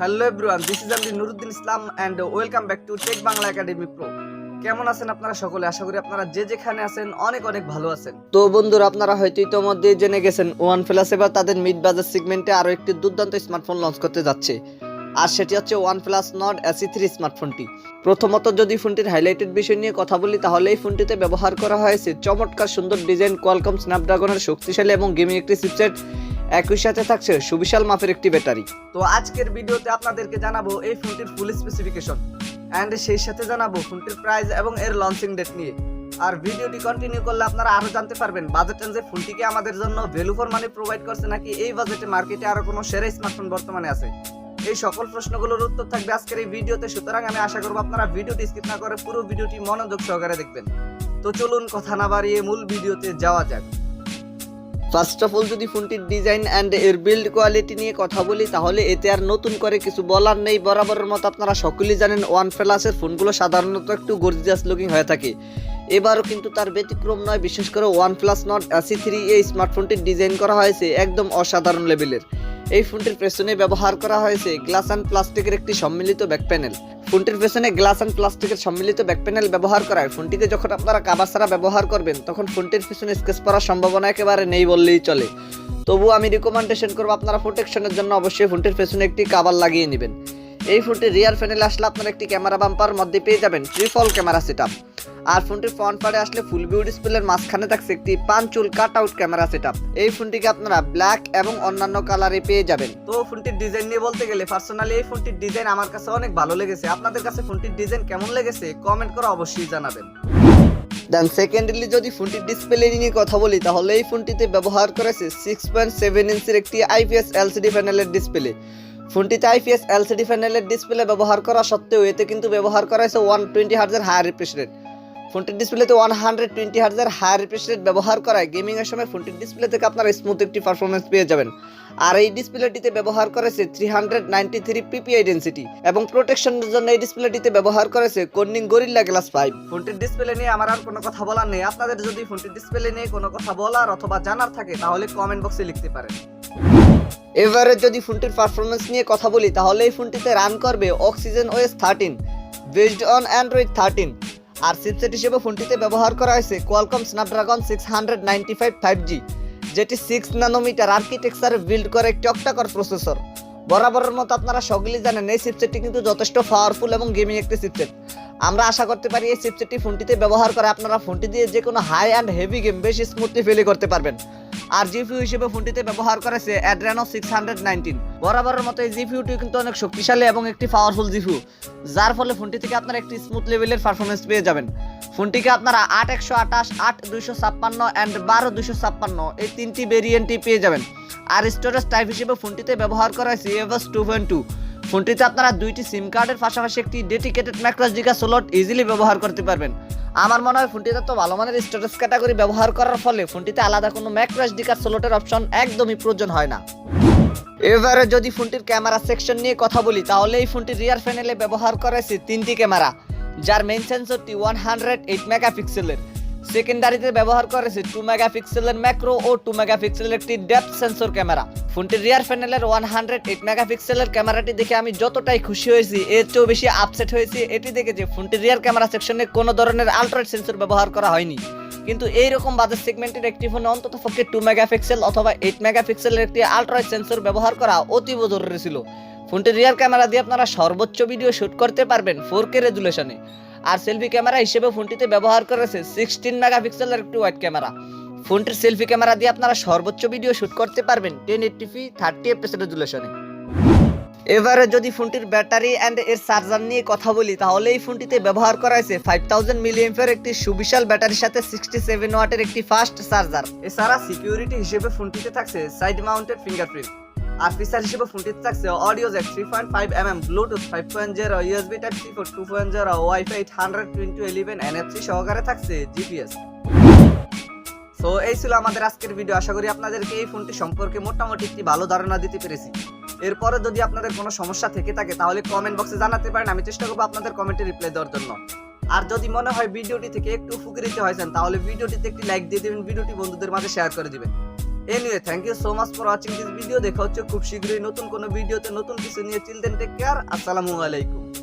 Hello everyone, this is আমি Nuruddin Islam and welcome back to Tech Bangla Academy Pro. কেমন আছেন আপনারা সকলে? আশা করি আপনারা যে যেখানে আছেন অনেক অনেক ভালো আছেন। তো বন্ধুরা, আপনারা হয়তো ইতিমধ্যে জেনে গেছেন OnePlus এবার তাদের মিড বাজেট সেগমেন্টে আরো একটি দুর্দান্ত স্মার্টফোন লঞ্চ করতে যাচ্ছে, আর সেটি হচ্ছে OnePlus Nord SE3 স্মার্টফোনটি। প্রথমত যদি ফোনটির হাইলাইটেড বিষয় নিয়ে কথা বলি, তাহলে এই ফোনটিতে ব্যবহার করা হয়েছে চমৎকার সুন্দর ডিজাইন, কোয়ালকম স্ন্যাপড্রাগনের শক্তিশালী এবং গেমিং একটি চিপসেট, একই সাথে থাকছে সুবিশাল মাপের একটি ব্যাটারি। তো আজকের ভিডিওতে আপনাদেরকে জানাবো এই ফোনটির ফুল স্পেসিফিকেশন অ্যান্ড সেই সাথে জানাবো ফোনটির প্রাইস এবং এর লঞ্চিং ডেট নিয়ে। আর ভিডিওটি কন্টিনিউ করলে আপনারা আরো জানতে পারবেন বাজেট রেঞ্জে ফোনটিকে আমাদের জন্য ভ্যালু ফর মানি প্রোভাইড করছে, নাকি এই বাজেটে মার্কেটে আরো কোনো সেরা স্মার্টফোন বর্তমানে আছে। এই সকল প্রশ্নগুলোর উত্তর থাকবে আজকের এই ভিডিওতে, সুতরাং আমি আশা করবো আপনারা ভিডিওটি স্কিপ না করে পুরো ভিডিওটি মনোযোগ সহকারে দেখবেন। তো চলুন কথা না বাড়িয়ে মূল ভিডিওতে যাওয়া যাক। ফার্স্ট অফ অল যদি ফোনটির ডিজাইন অ্যান্ড এর বিল্ড কোয়ালিটি নিয়ে কথা বলি, তাহলে এতে আর নতুন করে কিছু বলার নেই। বরাবরের মতো আপনারা সকলেই জানেন OnePlus-এর ফোনগুলো সাধারণত একটু গর্জিয়াস লুকিং হয়ে থাকে, এবারও কিন্তু তার ব্যতিক্রম নয়। বিশেষ করে OnePlus Nord SE3 এই স্মার্টফোনটির ডিজাইন করা হয়েছে একদম অসাধারণ লেভেলের। এই ফোনটির পেছনে ব্যবহার করা হয়েছে গ্লাস অ্যান্ড প্লাস্টিকের একটি সম্মিলিত ব্যাক প্যানেল। ফোনটির পেছনে গ্লাস অ্যান্ড প্লাস্টিকের সম্মিলিত ব্যাক প্যানেল ব্যবহার করায় ফোনটিকে যখন আপনারা কাভার ছাড়া ব্যবহার করবেন, তখন ফোনটির পেছনে স্কেচ পড়ার সম্ভাবনা একেবারে নেই বললেই চলে। তবুও আমি রিকমেন্ডেশন করবো আপনারা প্রোটেকশনের জন্য অবশ্যই ফোনটির পেছনে একটি কাভার লাগিয়ে নেবেন। এই ফোনটির রিয়ার প্যানেলে আসলে আপনারা একটি ক্যামেরা বাম্পার মধ্যে পেয়ে যাবেন ট্রিপল ক্যামেরা সেটআপ, আর ফোনটির ফ্রন্ট পার্টে আসলে ফুল ভিউ ডিসপ্লের মাঝখানে থাকছে একটি পাঁচচুল কাট আউট ক্যামেরা সেটআপ। এই ফোনটিকে আপনারা ব্ল্যাক এবং অন্যান্য কালারে পেয়ে যাবেন। তো ফোনটির ডিজাইন নিয়ে বলতে গেলে পার্সোনালি এই ফোনটির ডিজাইন আমার কাছে অনেক ভালো লেগেছে। আপনাদের কাছে ফোনটির ডিজাইন কেমন লেগেছে কমেন্ট করে অবশ্যই জানাবেন। দেন সেকেন্ডলি যদি ফোনটির ডিসপ্লে নিয়ে কথা বলি, তাহলে এই ফোনটিতে ব্যবহার করেছে 6.7 ইঞ্চির একটি IPS LCD প্যানেলের ডিসপ্লে। ফোনটিতে IPS LCD প্যানেলের ডিসপ্লে ব্যবহার করা সত্ত্বেও এতে কিন্তু ব্যবহার করা হয়েছে 120 হার্জের হায়ার রিফ্রেশ রেট। ফোনটির ডিসপ্লেতে 120 হার্জের হায়ার রিফ্রেশ রেট ব্যবহার করায় গেমিং এর সময় ফোনটির ডিসপ্লে থেকে আপনারা স্মুথ একটি পারফরমেন্স পেয়ে যাবেন। আর এই ডিসপ্লেটিতে ব্যবহার করেছে 393 PPI ডেনসিটি এবং প্রোটেকশনের জন্য এই ডিসপ্লেটিতে ব্যবহার করেছে কর্নিং গরিল্লা গ্লাস 5। ফোনটির ডিসপ্লে নিয়ে আমার আর কোনো কথা বলার নেই। আপনাদের যদি ফোনটির ডিসপ্লে নিয়ে কোনো কথা বলার অথবা জানার থাকে, তাহলে কমেন্ট বক্সে লিখতে পারেন। এবারে যদি ফোনটির পারফরমেন্স নিয়ে কথা বলি, তাহলে এই ফোনটিতে রান করবে Oxygen OS 13 based on Android 13। আর চিপসেট হিসেবে ফোনটিতে ব্যবহার করা হয়েছে কোয়ালকম স্ন্যাপড্রাগন 695 5G, যেটি 6 ন্যানোমিটার আর্কিটেকচারে বিল্ড করে একটি অক্টাকোর প্রসেসর। বরাবরের মতো আপনারা সকলেই জানেন এই চিপসেটটি কিন্তু যথেষ্ট পাওয়ারফুল এবং গেমিং একটি চিপসেট। আমরা আশা করতে পারি এই চিপসেটটি ফোনটিতে ব্যবহার করে আপনারা ফোনটি দিয়ে যে কোনো হাই অ্যান্ড হেভি গেম বেশি স্মুথলি প্লে করতে পারবেন। আর জিপিইউ হিসেবে ফোনটিতে ব্যবহার করেছে Adreno 619। বরাবরের মতো এই জিপিইউটি কিন্তু অনেক শক্তিশালী এবং একটি পাওয়ারফুল জিপিইউ, যার ফলে ফোনটি থেকে আপনারা একটি স্মুথ লেভেলের পারফরমেন্স পেয়ে যাবেন। ফোনটিকে আপনারা 8128, 8256 অ্যান্ড 12256 এই তিনটি ভেরিয়েন্টই পেয়ে যাবেন। আর স্টোরেজ টাইপ হিসেবে ফোনটিতে ব্যবহার করা হয়েছে UFS 2.2। ফোনটিতে আপনারা দুইটি সিম কার্ডের পাশাপাশি একটি ডেডিকেটেড মাইক্রোএসডি স্লট ইজিলি ব্যবহার করতে পারবেন। আমার মনে হয় ফোনটিতে তো ভালো মানের স্টোরেজ ক্যাটাগরি ব্যবহার করার ফলে ফোনটিতে আলাদা কোনো মাইক্রোএসডি স্লটের অপশন একদমই প্রয়োজন হয় না। এবারে যদি ফোনটির ক্যামেরা সেকশন নিয়ে কথা বলি, তাহলে এই ফোনটির রিয়ার প্যানেলে ব্যবহার করা হয়েছে তিনটি ক্যামেরা, যার মেইন সেন্সরটি 108 মেগাপিক্সেলের। সেকেন্ডারিতে ব্যবহার করেছে 2 মেগাপিক্সেলের ম্যাক্রো ও 2 মেগাপিক্সেলের একটি ডেপথ সেন্সর ক্যামেরা। ফোনটির রিয়ার প্যানেলের 108 মেগাপিক্সেলের ক্যামেরাটি দেখে আমি যতটাই খুশি হয়েছি, এর চেয়েও বেশি আপসেট হয়েছি এটি দেখে যে ফোনটির রিয়ার ক্যামেরা সেকশনে কোনো ধরনের আল্ট্রাওয়াইড সেন্সর ব্যবহার করা হয়নি। কিন্তু এইরকম বাজেট সেগমেন্টের একটি ফোনে অন্তত পক্ষে 2 মেগাপিক্সেল অথবা 8 মেগাপিক্সেলের একটি আল্ট্রাওয়াইড সেন্সর ব্যবহার করা অতীব জরুরি ছিল। ফোনটির রিয়ার ক্যামেরা দিয়ে আপনারা সর্বোচ্চ ভিডিও শুট করতে পারবেন 4K রেজুলেশনে। আর সেলফি ক্যামেরা হিসেবে ফোনটিতে ব্যবহার করেছে 16 মেগাপিক্সেলের একটি ওয়াইড ক্যামেরা। ফোনটির সেলফি ক্যামেরা দিয়ে আপনারা সর্বোচ্চ ভিডিও শুট করতে পারবেন 1080p 30fps রেজুলেশনে। এবারে যদি ফোনটির ব্যাটারি অ্যান্ড এর চার্জার নিয়ে কথা বলি, তাহলে এই ফোনটিতে ব্যবহার করা হয়েছে 5000 মিলিঅ্যাম্পিয়ার একটি সুবিশাল ব্যাটারির সাথে 67 ওয়াটের একটি ফাস্ট চার্জার। এছাড়া সিকিউরিটি হিসেবে ফোনটিতে থাকছে সাইড মাউন্টেড ফিঙ্গারপ্রিন্ট। আর ফিচার হিসেবে ফোনটিতে থাকছে audio Jack 3.5mm, Bluetooth 5.0, USB Type-C port 2.0, wifi 802.11, NFC সহকারে থাকছে GPS। সো এই ছিল আমাদের আজকের ভিডিও। আশা করি আপনাদেরকে এই ফোনটি সম্পর্কে মোটামুটি একটি ভালো ধারণা দিতে পেরেছি। এরপরে যদি আপনাদের কোনো সমস্যা থেকে থাকে, তাহলে কমেন্ট বক্সে জানাতে পারেন। আমি চেষ্টা করবো আপনাদের কমেন্টে রিপ্লাই দেওয়ার জন্য। আর যদি মনে হয় ভিডিওটি থেকে একটু উপকৃত হয়েছেন, তাহলে ভিডিওটিতে একটি লাইক দিয়ে দিবেন, ভিডিওটি বন্ধুদের মাঝে শেয়ার করে দিবেন। Anyway thank you so much for watching this video. দেখা হচ্ছে খুব শীঘ্রই নতুন কোনো ভিডিওতে নতুন কিছু নিয়ে। চিল দেন টেক কেয়ার। আসসালামু আলাইকুম।